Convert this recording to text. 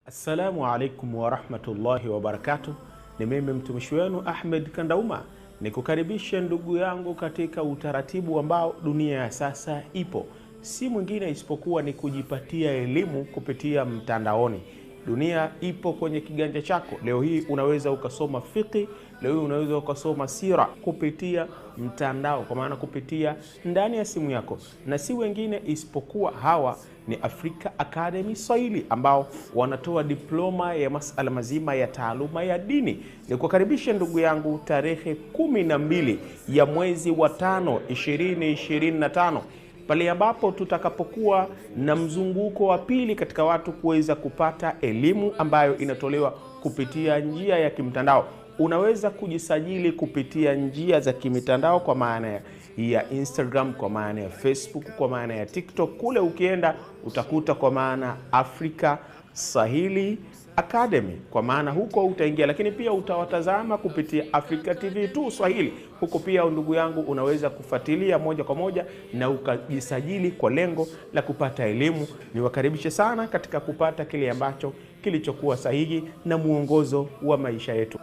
Assalamu alaikum wa rahmatullahi wa barakatuh. Ni mimi mtumishi wenu Ahmed Kandauma. Nikukaribishe ndugu yangu katika utaratibu ambao dunia ya sasa ipo. Si mwingine isipokuwa ni kujipatia elimu kupitia mtandaoni. Dunia ipo kwenye kiganja chako. Leo hii unaweza ukasoma fiqh, leo hii unaweza ukasoma sira kupitia mtandao, kwa maana kupitia ndani ya simu yako. Na si wengine isipokuwa hawa ni Africa Academy Swahili ambao wanatoa diploma ya masala mazima ya taaluma ya dini. Nikukaribisha ndugu yangu tarehe 12 ya mwezi wa 5 2025, pale ambapo tutakapokuwa na mzunguko wa pili katika watu kuweza kupata elimu ambayo inatolewa kupitia njia ya kimtandao. Unaweza kujisajili kupitia njia za kimitandao, kwa maana ya Instagram, kwa maana ya Facebook, kwa maana ya TikTok. Kule ukienda utakuta kwa maana Africa Swahili Academy, kwa maana huko utaingia, lakini pia utawatazama kupitia Africa TV 2 Swahili. Huko pia ndugu yangu unaweza kufuatilia moja kwa moja na ukajisajili kwa lengo la kupata elimu. Niwakaribishe sana katika kupata kile ambacho kilichokuwa sahihi na muongozo wa maisha yetu.